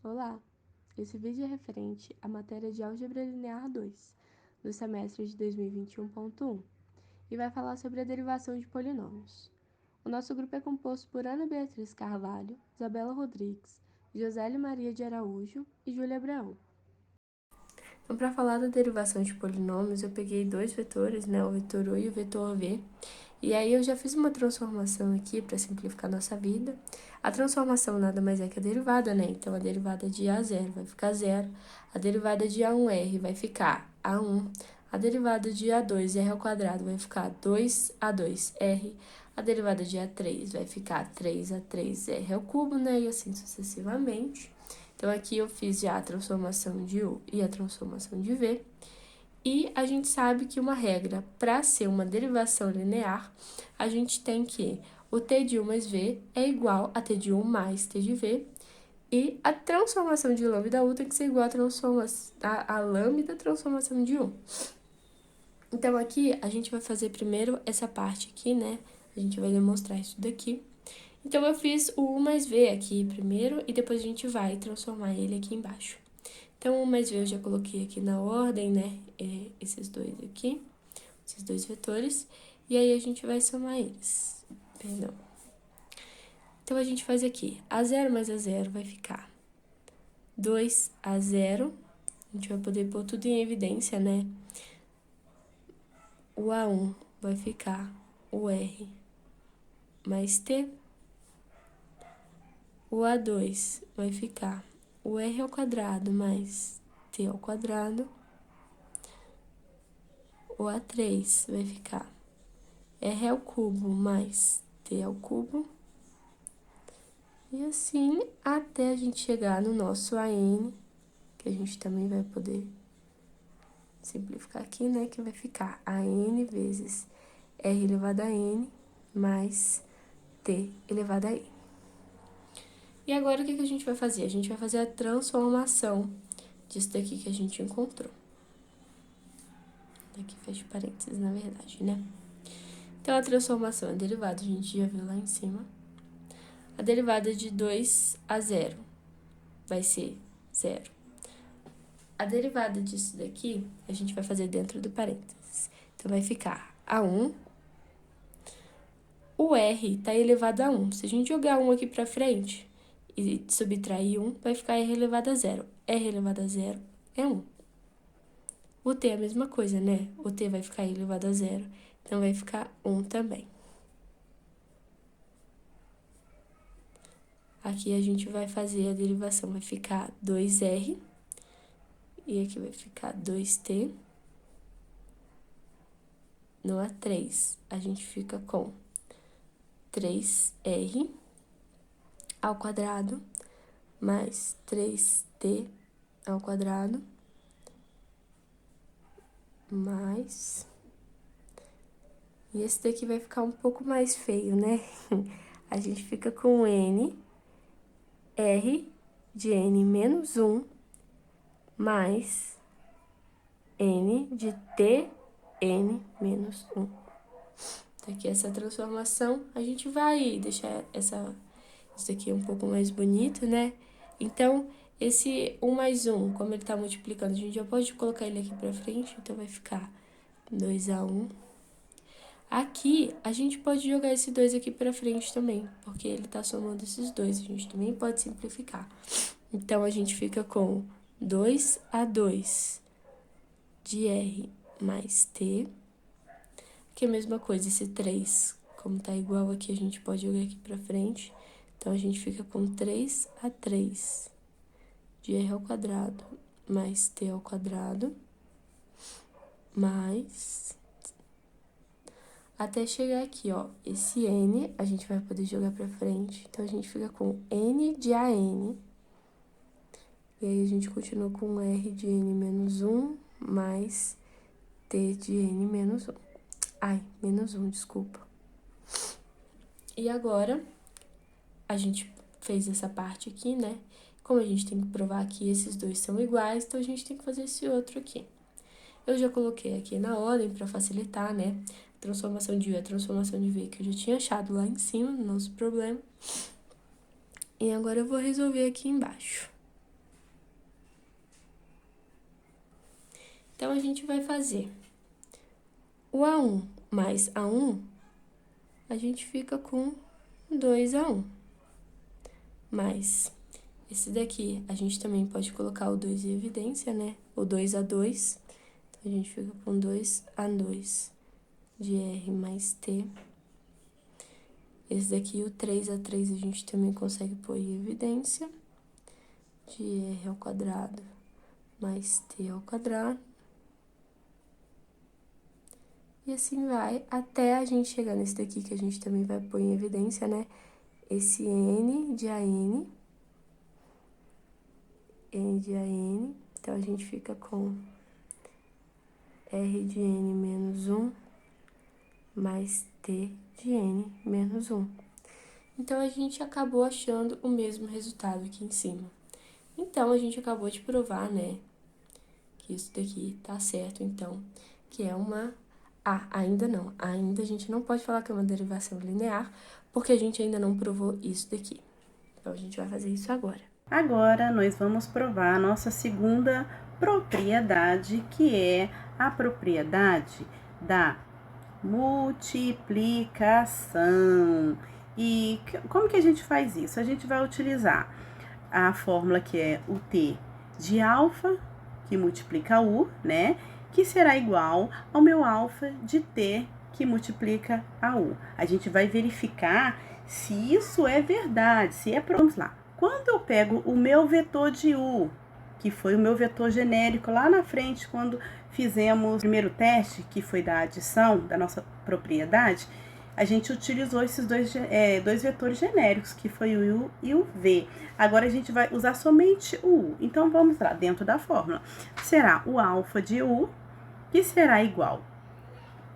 Olá! Esse vídeo é referente à matéria de Álgebra Linear 2, do semestre de 2021.1, e vai falar sobre a derivação de polinômios. O nosso grupo é composto por Ana Beatriz Carvalho, Isabela Rodrigues, Josélio Maria de Araújo e Júlia Abraão. Então, para falar da derivação de polinômios, eu peguei dois vetores, o vetor U e o vetor V, e aí eu já fiz uma transformação aqui para simplificar nossa vida. A transformação nada mais é que a derivada, Então, a derivada de A0 vai ficar 0, a derivada de A1R vai ficar A1, a derivada de A2R ao quadrado vai ficar 2A2R, a derivada de A3 vai ficar 3A3R ao cubo, E assim sucessivamente. Então, aqui eu fiz já a transformação de U e a transformação de V. E a gente sabe que uma regra para ser uma derivação linear, a gente tem que o t de U mais V é igual a t de U mais t de V, e a transformação de lambda U tem que ser igual a lambda transformação de U. Então, aqui a gente vai fazer primeiro essa parte aqui, A gente vai demonstrar isso daqui. Então, eu fiz o U mais V aqui primeiro e depois a gente vai transformar ele aqui embaixo. Então, o U mais V eu já coloquei aqui na ordem, esses dois aqui, esses dois vetores. E aí, a gente vai somar eles. Perdão. Então, a gente faz aqui. A0 mais A0 vai ficar 2A0. A gente vai poder pôr tudo em evidência, O A1 vai ficar o R mais T. O A2 vai ficar o R ao quadrado mais T ao quadrado. O A3 vai ficar R ao cubo mais T ao cubo. E assim até a gente chegar no nosso AN, que a gente também vai poder simplificar aqui, Que vai ficar AN vezes R elevado a N mais T elevado a N. E agora, o que a gente vai fazer? A gente vai fazer a transformação disso daqui que a gente encontrou. Aqui fecha parênteses, na verdade, Então, a transformação é derivada, a gente já viu lá em cima. A derivada de 2 a 0 vai ser 0. A derivada disso daqui, a gente vai fazer dentro do parênteses. Então, vai ficar A1. O R está elevado a 1. Se a gente jogar 1 aqui para frente e subtrair 1, vai ficar R elevado a 0. R elevado a 0 é 1. O T é a mesma coisa, O T vai ficar elevado a 0, então vai ficar 1 também. Aqui a gente vai fazer a derivação, vai ficar 2R, e aqui vai ficar 2T. No A3, a gente fica com 3R ao quadrado mais 3T ao quadrado mais... E esse daqui vai ficar um pouco mais feio, A gente fica com N, R de N menos 1, mais N de T, N menos 1. Aqui essa transformação, a gente vai deixar isso daqui um pouco mais bonito, Então, esse 1 mais 1, como ele tá multiplicando, a gente já pode colocar ele aqui pra frente, então vai ficar 2A1. Aqui, a gente pode jogar esse 2 aqui pra frente também, porque ele tá somando esses dois, a gente também pode simplificar. Então, a gente fica com 2A2 de R mais T. Aqui é a mesma coisa, esse 3, como tá igual aqui, a gente pode jogar aqui pra frente. Então, a gente fica com 3A3 de R ao quadrado mais T ao quadrado, mais... Até chegar aqui, esse N a gente vai poder jogar pra frente. Então, a gente fica com N de AN. E aí, a gente continua com R de N menos 1 mais T de N menos 1. Menos 1, desculpa. E agora, a gente fez essa parte aqui, Como a gente tem que provar que esses dois são iguais, então a gente tem que fazer esse outro aqui. Eu já coloquei aqui na ordem para facilitar, Transformação de U e a transformação de V, que eu já tinha achado lá em cima no nosso problema. E agora eu vou resolver aqui embaixo. Então, a gente vai fazer o A1 mais A1, a gente fica com 2A1. Mais esse daqui, a gente também pode colocar o 2 em evidência, né? O 2A2. Então, a gente fica com 2A2 de R mais T. Esse daqui, o 3A3, a gente também consegue pôr em evidência. De R ao quadrado mais T ao quadrado. E assim vai, até a gente chegar nesse daqui, que a gente também vai pôr em evidência, né? Esse N de AN. N de AN. Então, a gente fica com R de N menos 1 mais T de N menos 1. Então, a gente acabou achando o mesmo resultado aqui em cima. Então, a gente acabou de provar, né, que isso daqui tá certo, então, que é uma... ainda não. Ainda a gente não pode falar que é uma derivação linear, porque a gente ainda não provou isso daqui. Então, a gente vai fazer isso agora. Agora, nós vamos provar a nossa segunda propriedade, que é a propriedade da multiplicação. E como que a gente faz isso? A gente vai utilizar a fórmula que é o T de alfa, que multiplica U, né? Que será igual ao meu alfa de T, que multiplica a U. A gente vai verificar se isso é verdade, se é... Vamos lá. Quando eu pego o meu vetor de U, que foi o meu vetor genérico lá na frente, quando fizemos o primeiro teste, que foi da adição da nossa propriedade, a gente utilizou esses dois vetores genéricos, que foi o U e o V. Agora, a gente vai usar somente o U. Então, vamos lá, dentro da fórmula. Será o alfa de U, que será igual,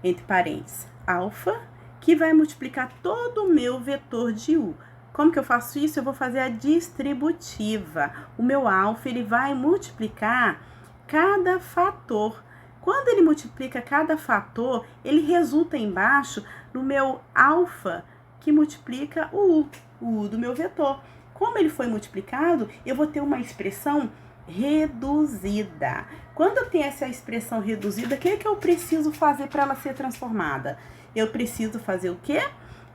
entre parênteses, alfa, que vai multiplicar todo o meu vetor de U. Como que eu faço isso? Eu vou fazer a distributiva. O meu alfa, ele vai multiplicar cada fator. Quando ele multiplica cada fator, ele resulta embaixo no meu alfa, que multiplica o U do meu vetor. Como ele foi multiplicado, eu vou ter uma expressão reduzida. Quando eu tenho essa expressão reduzida, o que é que eu preciso fazer para ela ser transformada? Eu preciso fazer o quê?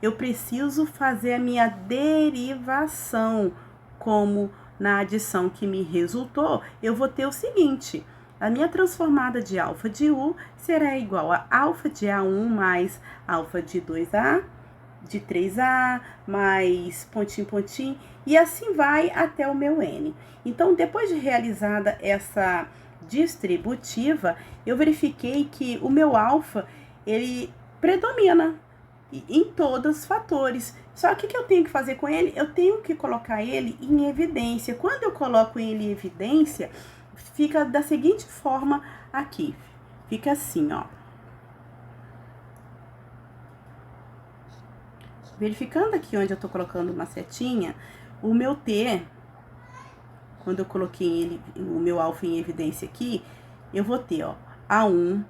Eu preciso fazer a minha derivação. Como na adição que me resultou, eu vou ter o seguinte: a minha transformada de alfa de U será igual a alfa de A1 mais alfa de 2A, de 3A, mais pontinho, pontinho, e assim vai até o meu N. Então, depois de realizada essa distributiva, eu verifiquei que o meu alfa, ele predomina em todos os fatores. Só que o que eu tenho que fazer com ele? Eu tenho que colocar ele em evidência. Quando eu coloco ele em evidência, fica da seguinte forma aqui. Fica assim, ó. Verificando aqui onde eu tô colocando uma setinha, o meu T, quando eu coloquei ele, o meu alfa em evidência aqui, eu vou ter, ó, A1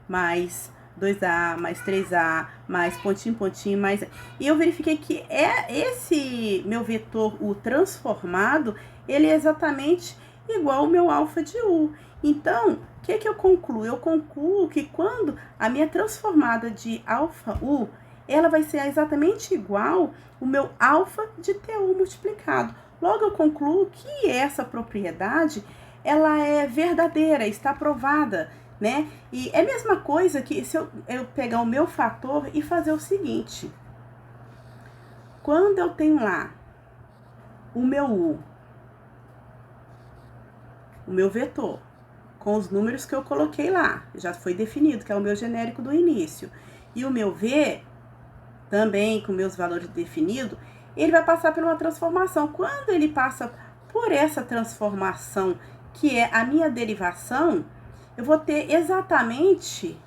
mais 2A, mais 3A, mais pontinho, pontinho, mais... E eu verifiquei que esse meu vetor U transformado, ele é exatamente igual ao meu alfa de U. Então, o que que eu concluo? Eu concluo que quando a minha transformada de alfa U, ela vai ser exatamente igual o meu alfa de TU multiplicado. Logo, eu concluo que essa propriedade, ela é verdadeira, está provada, né? E é a mesma coisa que se eu pegar o meu fator e fazer o seguinte. Quando eu tenho lá o meu U, o meu vetor, com os números que eu coloquei lá, já foi definido, que é o meu genérico do início, e o meu V, também com meus valores definidos, ele vai passar por uma transformação. Quando ele passa por essa transformação, que é a minha derivação, eu vou ter exatamente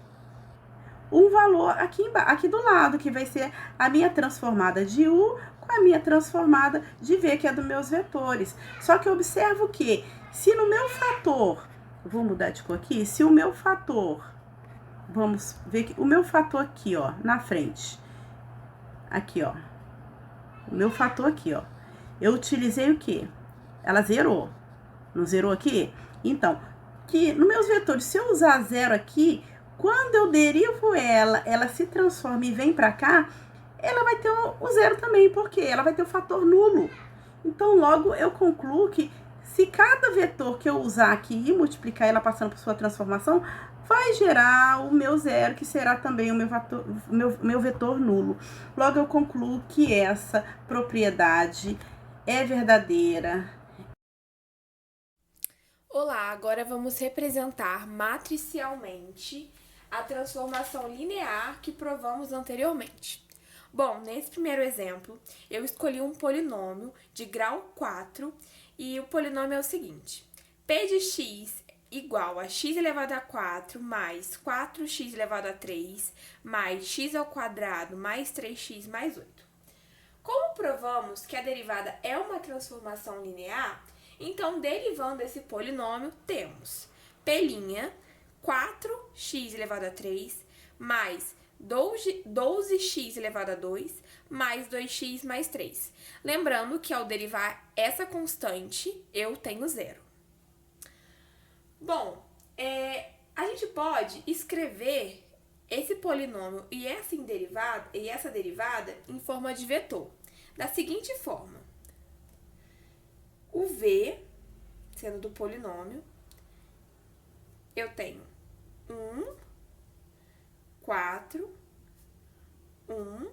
um valor aqui do lado, que vai ser a minha transformada de U com a minha transformada de V, que é dos meus vetores. Só que eu observo que, se no meu fator, vou mudar de cor aqui, se o meu fator, vamos ver que o meu fator aqui, ó, na frente, aqui, ó, o meu fator aqui, ó, eu utilizei o quê? Ela zerou, não zerou aqui? Então, que nos meus vetores, se eu usar zero aqui, quando eu derivo ela se transforma e vem para cá, ela vai ter o zero também, porque ela vai ter o fator nulo. Então, logo eu concluo que se cada vetor que eu usar aqui e multiplicar ela passando por sua transformação, vai gerar o meu zero, que será também o meu vetor nulo. Logo eu concluo que essa propriedade é verdadeira. Olá, agora vamos representar matricialmente a transformação linear que provamos anteriormente. Bom, nesse primeiro exemplo, eu escolhi um polinômio de grau 4 e o polinômio é o seguinte: p de x igual a x elevado a 4 mais 4x elevado a 3 mais x ao quadrado mais 3x mais 8. Como provamos que a derivada é uma transformação linear, então, derivando esse polinômio, temos p' 4x elevado a 3 mais 12x elevado a 2 mais 2x mais 3. Lembrando que ao derivar essa constante, eu tenho zero. Bom, a gente pode escrever esse polinômio e essa derivada em forma de vetor, da seguinte forma: o v, sendo do polinômio, eu tenho 1, 4, 1,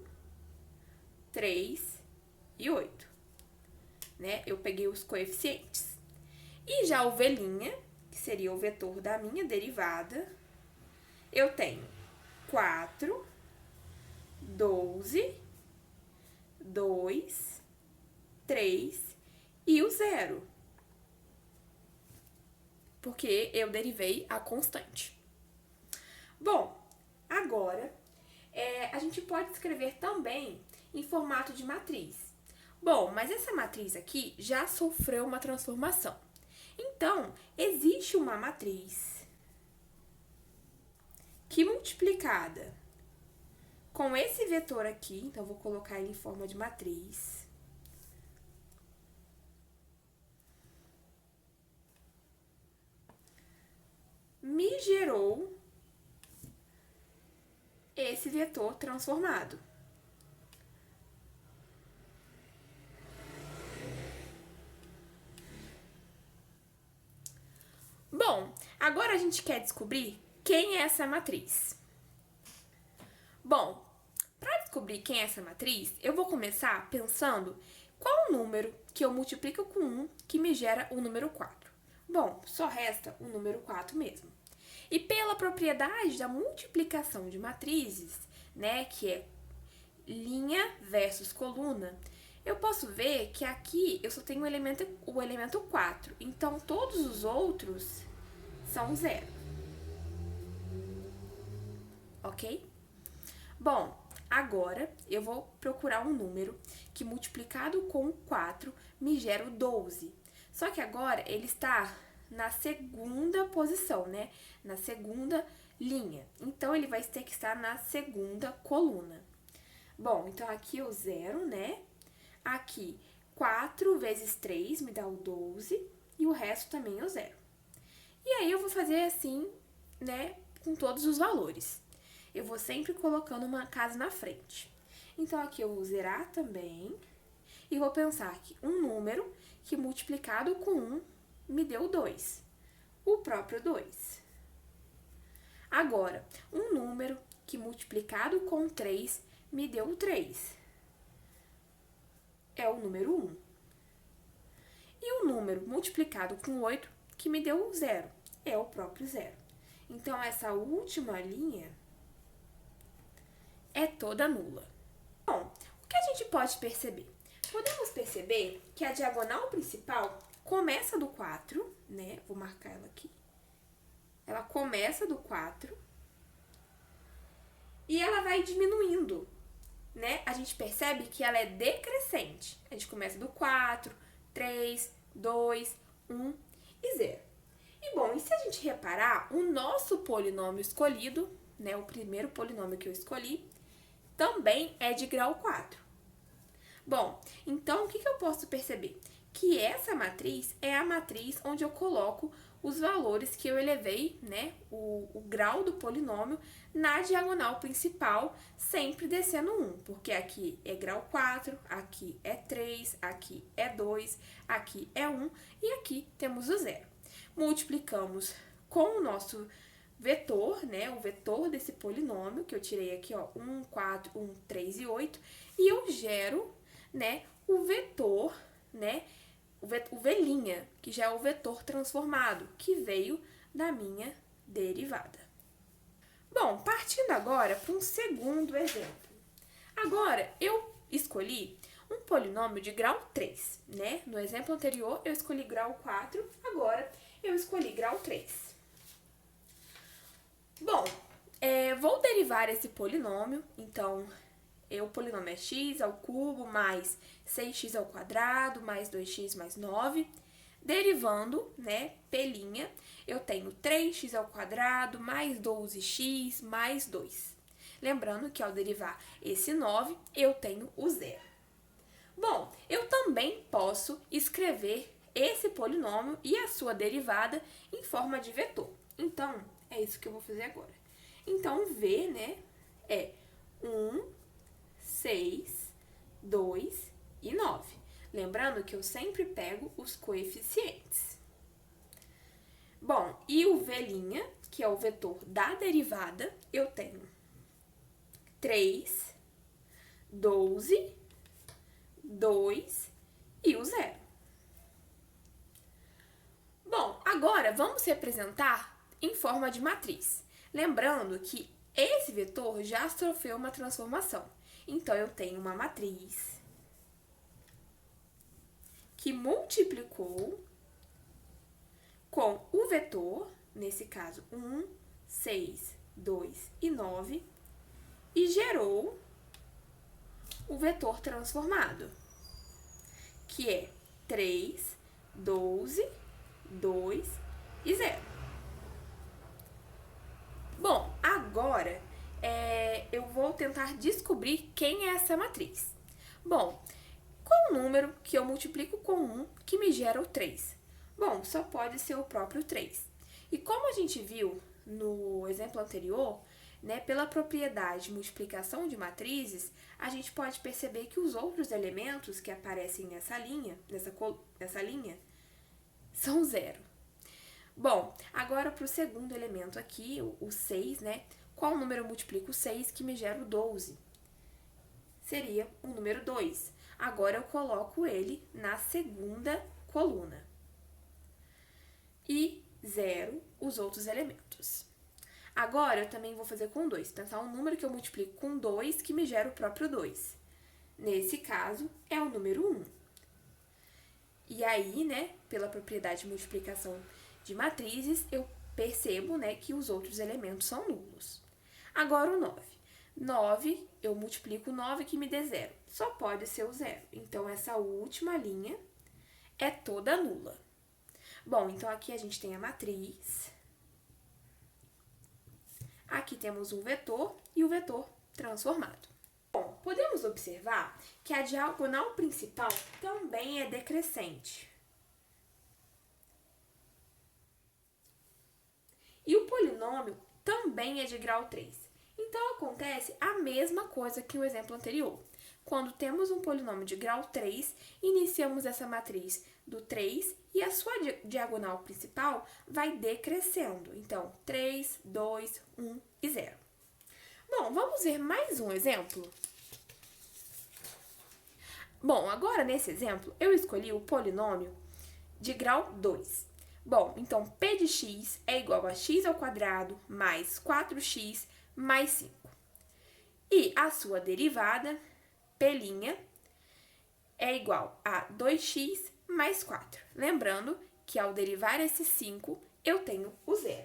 3 e 8. Né? Eu peguei os coeficientes. E já o v', que seria o vetor da minha derivada, eu tenho 4, 12, 2, 3 e o zero, porque eu derivei a constante. Bom, agora a gente pode escrever também em formato de matriz. Bom, mas essa matriz aqui já sofreu uma transformação. Então, existe uma matriz que multiplicada com esse vetor aqui, então eu vou colocar ele em forma de matriz, me gerou esse vetor transformado. Bom, agora a gente quer descobrir quem é essa matriz. Bom, para descobrir quem é essa matriz, eu vou começar pensando qual o número que eu multiplico com 1 que me gera o número 4. Bom, só resta o número 4 mesmo. E pela propriedade da multiplicação de matrizes, né, que é linha versus coluna, eu posso ver que aqui eu só tenho o elemento 4, então todos os outros são zero. Ok? Bom, agora eu vou procurar um número que multiplicado com 4 me gera o 12. Só que agora ele está na segunda posição, né? Na segunda linha. Então, ele vai ter que estar na segunda coluna. Bom, então aqui o zero, né? Aqui, 4 vezes 3 me dá o 12 e o resto também é o zero. E aí, eu vou fazer assim, né? Com todos os valores. Eu vou sempre colocando uma casa na frente. Então, aqui eu vou zerar também. E vou pensar que um número que multiplicado com 1 me deu 2. O próprio 2. Agora, um número que multiplicado com 3 me deu 3. É o número 1. E um número multiplicado com 8 que me deu 0. É o próprio 0. Então, essa última linha é toda nula. Bom, o que a gente pode perceber? Podemos perceber que a diagonal principal começa do 4, né? Vou marcar ela aqui. Ela começa do 4 e ela vai diminuindo, né? A gente percebe que ela é decrescente. A gente começa do 4, 3, 2, 1 e 0. E bom, e se a gente reparar, o nosso polinômio escolhido, né? O primeiro polinômio que eu escolhi, também é de grau 4. Bom, então o que eu posso perceber? que essa matriz é a matriz onde eu coloco os valores que eu elevei, né, o grau do polinômio na diagonal principal, sempre descendo 1, porque aqui é grau 4, aqui é 3, aqui é 2, aqui é 1 e aqui temos o 0. Multiplicamos com o nosso vetor, né, o vetor desse polinômio, que eu tirei aqui, ó, 1, 4, 1, 3 e 8, e eu gero, né, o vetor, né, o V', que já é o vetor transformado, que veio da minha derivada. Bom, partindo agora para um segundo exemplo. Agora, eu escolhi um polinômio de grau 3, né? No exemplo anterior, eu escolhi grau 4, agora eu escolhi grau 3. Bom, vou derivar esse polinômio, então, o polinômio é x ao cubo mais 6x ao quadrado mais 2x mais 9. Derivando, né, P', eu tenho 3x ao quadrado mais 12x mais 2. Lembrando que ao derivar esse 9, eu tenho o 0. Bom, eu também posso escrever esse polinômio e a sua derivada em forma de vetor. Então, é isso que eu vou fazer agora. Então, V, né, é 1, 6, 2 e 9. Lembrando que eu sempre pego os coeficientes. Bom, e o V', que é o vetor da derivada, eu tenho 3, 12, 2 e o 0. Bom, agora vamos representar em forma de matriz. Lembrando que esse vetor já sofreu uma transformação. Então, eu tenho uma matriz que multiplicou com o vetor, nesse caso 1, 6, 2 e 9, e gerou o vetor transformado, que é 3, 12, 2 e 0. Bom, agora eu vou tentar descobrir quem é essa matriz. Bom, qual o número que eu multiplico com 1 que me gera o 3? Bom, só pode ser o próprio 3. E como a gente viu no exemplo anterior, né, pela propriedade de multiplicação de matrizes, a gente pode perceber que os outros elementos que aparecem nessa linha, são 0. Bom, agora para o segundo elemento aqui, o 6, né? Qual número eu multiplico 6 que me gera o 12? Seria o número 2. Agora eu coloco ele na segunda coluna. E 0 os outros elementos. Agora eu também vou fazer com 2. Pensar um número que eu multiplico com 2 que me gera o próprio 2. Nesse caso, é o número 1. E aí, né, pela propriedade de multiplicação de matrizes, eu percebo, né, que os outros elementos são nulos. Agora o 9. 9, eu multiplico 9 que me dê 0. Só pode ser o 0. Então, essa última linha é toda nula. Bom, então aqui a gente tem a matriz. Aqui temos um vetor e o vetor transformado. Bom, podemos observar que a diagonal principal também é decrescente. E o polinômio também é de grau 3. Então, acontece a mesma coisa que o exemplo anterior. Quando temos um polinômio de grau 3, iniciamos essa matriz do 3 e a sua diagonal principal vai decrescendo. Então, 3, 2, 1 e 0. Bom, vamos ver mais um exemplo? Bom, agora nesse exemplo, eu escolhi o polinômio de grau 2. Bom, então, P de x é igual a x ao quadrado mais 4x mais 5. E a sua derivada, P', é igual a 2x mais 4. Lembrando que ao derivar esse 5, eu tenho o 0.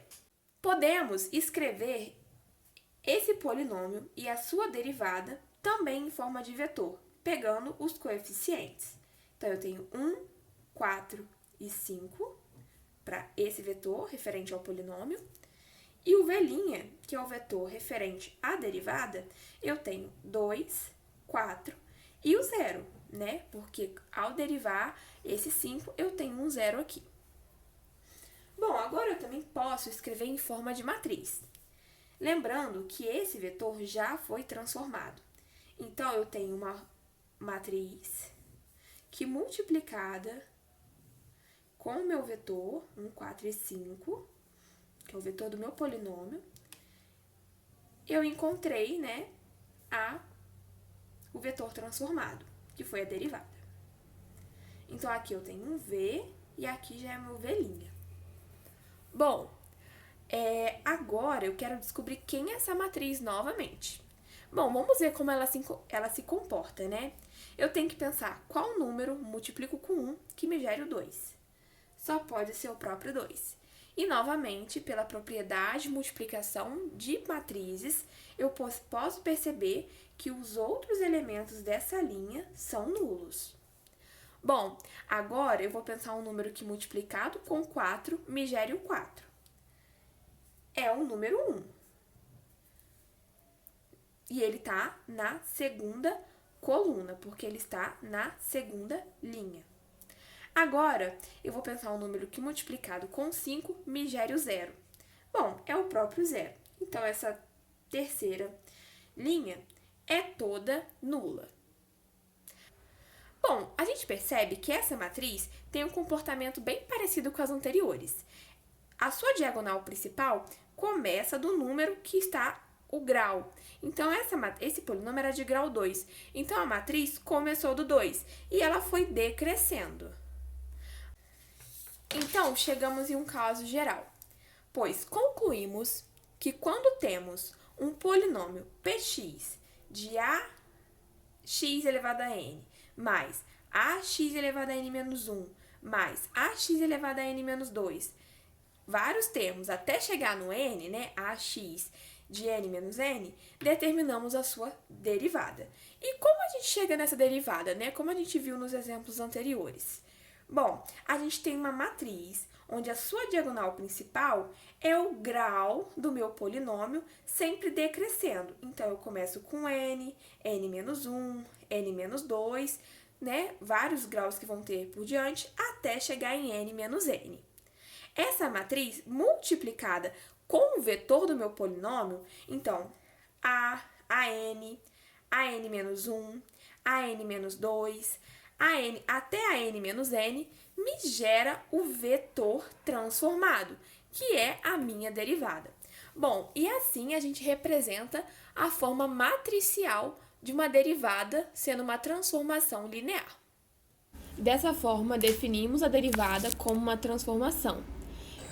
Podemos escrever esse polinômio e a sua derivada também em forma de vetor, pegando os coeficientes. Então, eu tenho 1, 4 e 5 para esse vetor referente ao polinômio. E o V', que é o vetor referente à derivada, eu tenho 2, 4 e o 0, né? Porque ao derivar esse 5, eu tenho um 0 aqui. Bom, agora eu também posso escrever em forma de matriz. Lembrando que esse vetor já foi transformado. Então, eu tenho uma matriz que multiplicada com o meu vetor, 1, 4 e 5, que é o vetor do meu polinômio, eu encontrei, né, o vetor transformado, que foi a derivada. Então, aqui eu tenho um V e aqui já é meu V'. Bom, agora eu quero descobrir quem é essa matriz novamente. Bom, vamos ver como ela se comporta, né? Eu tenho que pensar qual número multiplico com 1 que me gere o 2. Só pode ser o próprio 2. E, novamente, pela propriedade de multiplicação de matrizes, eu posso perceber que os outros elementos dessa linha são nulos. Bom, agora eu vou pensar um número que multiplicado com 4 me gere o 4. É o número 1. E ele está na segunda coluna, porque ele está na segunda linha. Agora, eu vou pensar um número que multiplicado com 5 me gere o 0. Bom, é o próprio 0. Então, essa terceira linha é toda nula. Bom, a gente percebe que essa matriz tem um comportamento bem parecido com as anteriores. A sua diagonal principal começa do número que está o grau. Então, esse polinômio era de grau 2. Então, a matriz começou do 2 e ela foi decrescendo. Então, chegamos em um caso geral, pois concluímos que quando temos um polinômio px de ax elevado a n mais ax elevado a n menos 1 mais ax elevado a n menos 2, vários termos até chegar no n, né, ax de n menos n, determinamos a sua derivada. E como a gente chega nessa derivada, né? Como a gente viu nos exemplos anteriores? Bom, a gente tem uma matriz onde a sua diagonal principal é o grau do meu polinômio sempre decrescendo. Então, eu começo com n, n menos 1, n menos 2, né? Vários graus que vão ter por diante até chegar em n menos n. Essa matriz multiplicada com o vetor do meu polinômio, então, a n menos 1, a n menos 2, até a n menos n, me gera o vetor transformado, que é a minha derivada. Bom, e assim a gente representa a forma matricial de uma derivada sendo uma transformação linear. Dessa forma, definimos a derivada como uma transformação.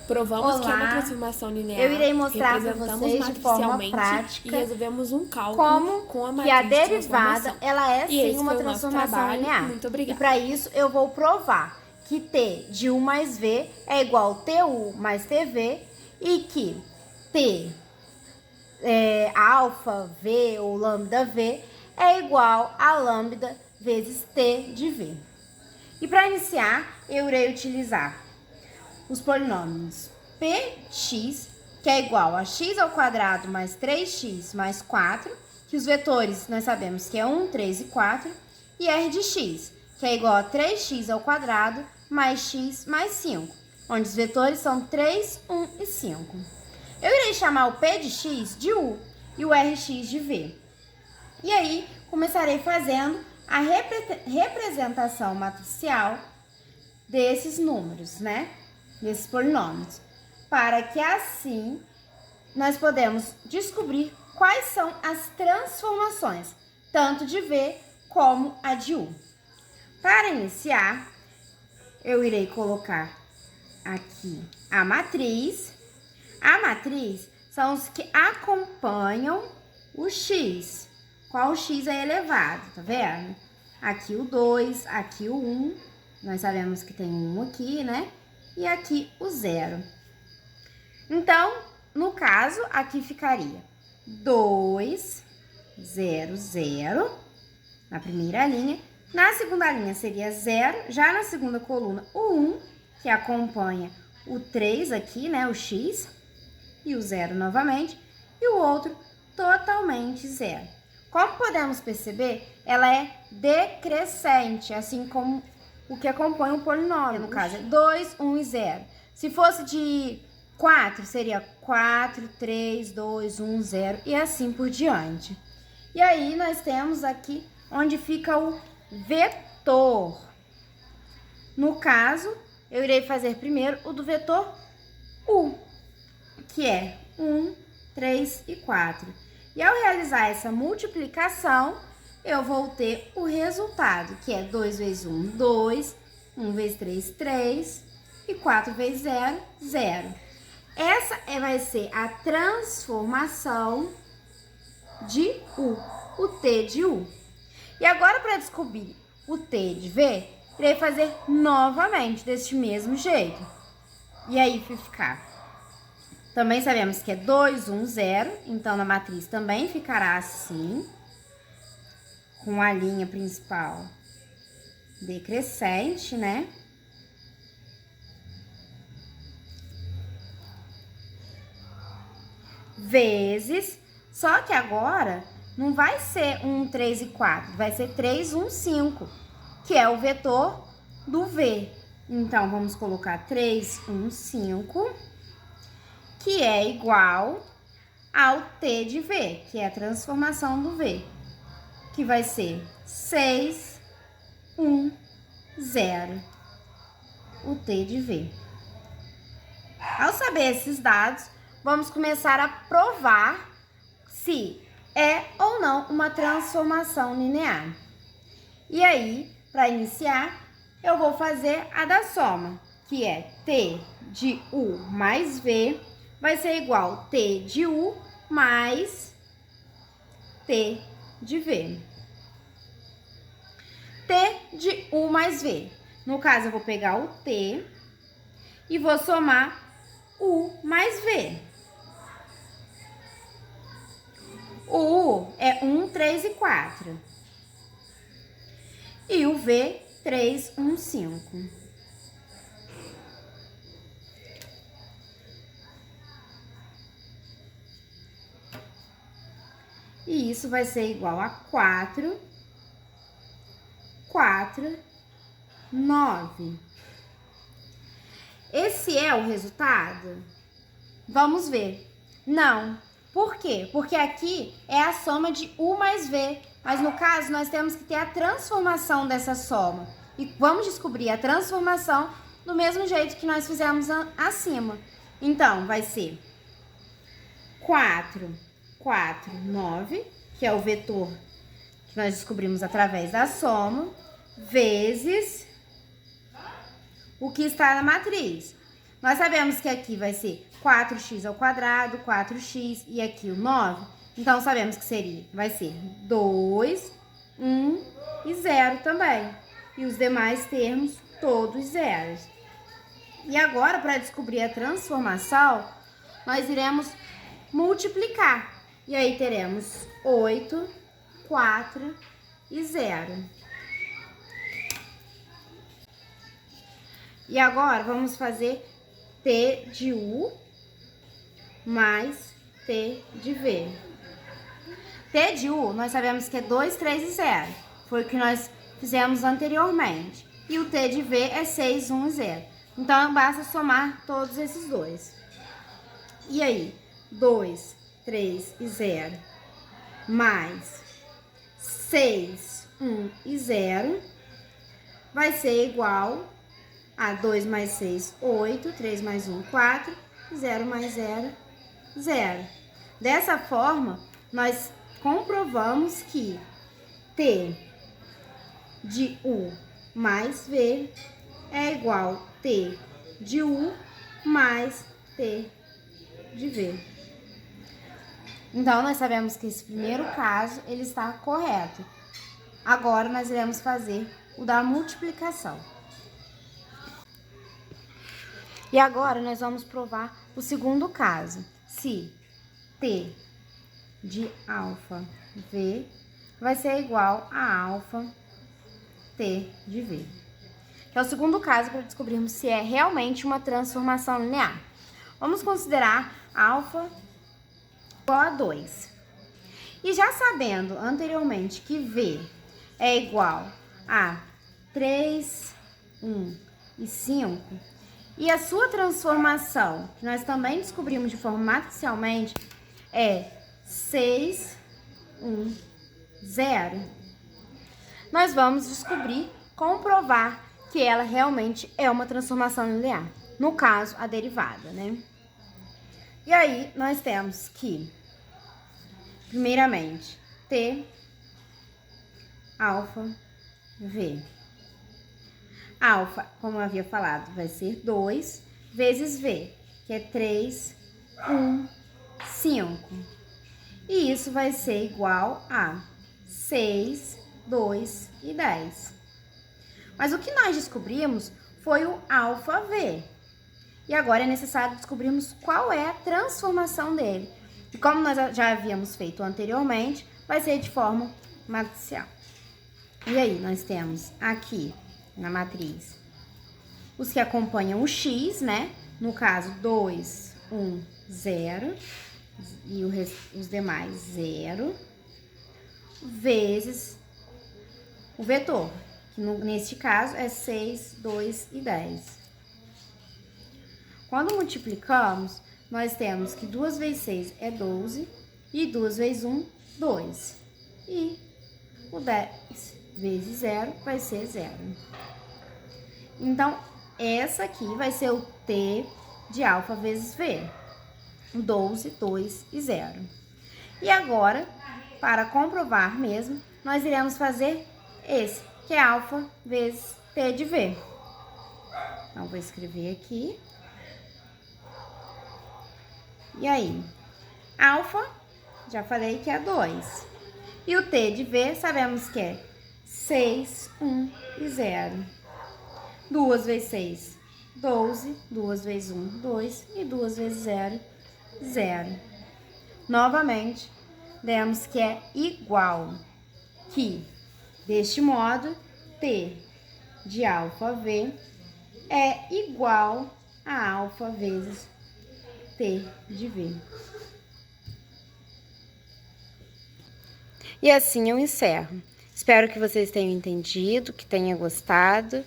Provamos que é uma transformação linear. Eu irei mostrar para vocês de forma prática e resolvemos um cálculo com a matriz que a derivada ela é sim uma transformação linear. Muito obrigada. E para isso eu vou provar que T de U mais V é igual a TU mais TV e que T alfa V ou lambda V é igual a lambda vezes T de V. E para iniciar, eu irei utilizar os polinômios px, que é igual a x ao quadrado mais 3x mais 4, que os vetores nós sabemos que é 1, 3 e 4, e r de x, que é igual a 3x ao quadrado mais x mais 5, onde os vetores são 3, 1 e 5. Eu irei chamar o p de x de u e o rx de v. E aí, começarei fazendo a representação matricial desses números, né? Desses polinômios, para que assim nós podemos descobrir quais são as transformações, tanto de V como a de U. Para iniciar, eu irei colocar aqui a matriz. A matriz são os que acompanham o x. Qual o x é elevado, tá vendo? Aqui o 2, aqui o 1, nós sabemos que tem um aqui, né? E aqui o 0. Então, no caso, aqui ficaria 2, 0, 0, na primeira linha. Na segunda linha seria 0, já na segunda coluna o 1, que acompanha o 3 aqui, né, o x, e o 0 novamente, e o outro totalmente 0. Como podemos perceber, ela é decrescente, assim como o que acompanha o polinômio, no caso é 2, 1 e 0. Se fosse de 4, seria 4, 3, 2, 1, 0 e assim por diante. E aí, nós temos aqui onde fica o vetor. No caso, eu irei fazer primeiro o do vetor U, que é 1, 3 e 4. E ao realizar essa multiplicação, eu vou ter o resultado, que é 2 vezes 1, 2, 1 vezes 3, 3 e 4 vezes 0, 0. Essa vai ser a transformação de U, o T de U. E agora, para descobrir o T de V, irei fazer novamente deste mesmo jeito. E aí vai ficar. Também sabemos que é 2, 1, 0, então na matriz também ficará assim, com a linha principal decrescente, né? Vezes, só que agora não vai ser 1, 3 e 4, vai ser 3, 1, 5, que é o vetor do V. Então, vamos colocar 3, 1, 5, que é igual ao T de V, que é a transformação do V, que vai ser 6, 1, 0, o T de V. Ao saber esses dados, vamos começar a provar se é ou não uma transformação linear. E aí, para iniciar, eu vou fazer a da soma, que é T de U mais V, vai ser igual a T de U mais T de V. T de U mais V. No caso, eu vou pegar o T e vou somar U mais V. O U é 1, 3 e 4. E o V, 3, 1, 5. E isso vai ser igual a 4, 4, 9. Esse é o resultado? Vamos ver. Não. Por quê? Porque aqui é a soma de U mais V, mas no caso nós temos que ter a transformação dessa soma. E vamos descobrir a transformação do mesmo jeito que nós fizemos acima. Então, vai ser 4, 4, 9, que é o vetor que nós descobrimos através da soma, vezes o que está na matriz. Nós sabemos que aqui vai ser 4x ao quadrado, 4x e aqui o 9. Então, sabemos que vai ser 2, 1 e 0 também. E os demais termos, todos zeros. E agora, para descobrir a transformação, nós iremos multiplicar. E aí, teremos 8, 4 e 0. E agora, vamos fazer T de U mais T de V. T de U, nós sabemos que é 2, 3 e 0. Foi o que nós fizemos anteriormente. E o T de V é 6, 1 e 0. Então, basta somar todos esses dois. E aí, 2, 3 e 0 mais 6, 1 e 0 vai ser igual a 2 mais 6, 8, 3 mais 1, 4, 0 mais 0, 0. Dessa forma, nós comprovamos que T de U mais V é igual a T de U mais T de V. Então, nós sabemos que esse primeiro caso, ele está correto. Agora, nós iremos fazer o da multiplicação. E agora, nós vamos provar o segundo caso. Se T de alfa V vai ser igual a alfa T de V. Que é o segundo caso para descobrirmos se é realmente uma transformação linear. Vamos considerar alfa igual a 2. E já sabendo anteriormente que V é igual a 3, 1 e 5, e a sua transformação, que nós também descobrimos de forma matricialmente, é 6, 1, 0, nós vamos descobrir, comprovar que ela realmente é uma transformação linear. No caso, a derivada, né? E aí, nós temos que, primeiramente, T alfa V. Alfa, como eu havia falado, vai ser 2 vezes V, que é 3, 1, 5. E isso vai ser igual a 6, 2 e 10. Mas o que nós descobrimos foi o alfa V. E agora é necessário descobrirmos qual é a transformação dele. E como nós já havíamos feito anteriormente, vai ser de forma matricial. E aí, nós temos aqui na matriz os que acompanham o x, né? No caso, 2, 1, 0. E os demais, 0. Vezes o vetor, que neste caso é 6, 2 e 10. Quando multiplicamos, nós temos que 2 vezes 6 é 12 e 2 vezes 1, 2. E o 10 vezes 0 vai ser 0. Então, essa aqui vai ser o T de alfa vezes V. 12, 2 e 0. E agora, para comprovar mesmo, nós iremos fazer esse, que é alfa vezes T de V. Então, vou escrever aqui. E aí, alfa, já falei que é 2. E o T de V, sabemos que é 6, 1 e 0. 2 vezes 6, 12. 2 vezes 1, 2. E 2 vezes 0, 0. Novamente, vemos que é igual. Que, deste modo, T de alfa V é igual a alfa vezes T de V. E assim eu encerro. Espero que vocês tenham entendido, que tenham gostado.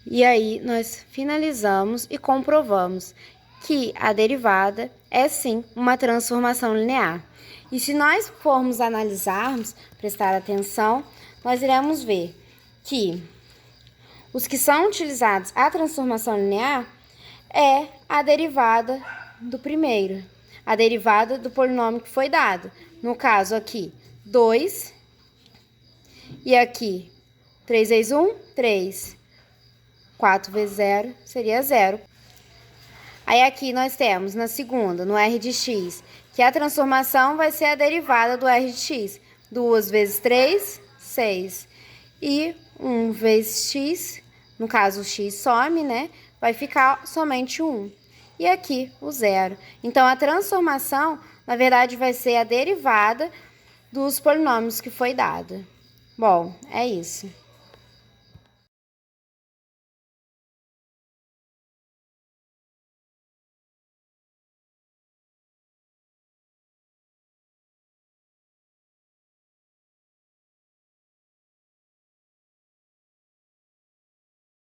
E aí nós finalizamos e comprovamos que a derivada é sim uma transformação linear. E se nós formos analisarmos, prestar atenção, nós iremos ver que os que são utilizados a transformação linear é a derivada do primeiro, a derivada do polinômio que foi dado. No caso aqui, 2, e aqui 3 vezes 1, 3, 4 vezes 0 seria 0. Aí aqui nós temos na segunda, no R de x, que a transformação vai ser a derivada do R de x. 2 vezes 3, 6. E 1 vezes x, no caso o x some, né? Vai ficar somente 1. E aqui o 0. Então, a transformação, na verdade, vai ser a derivada dos polinômios que foi dada. Bom, é isso.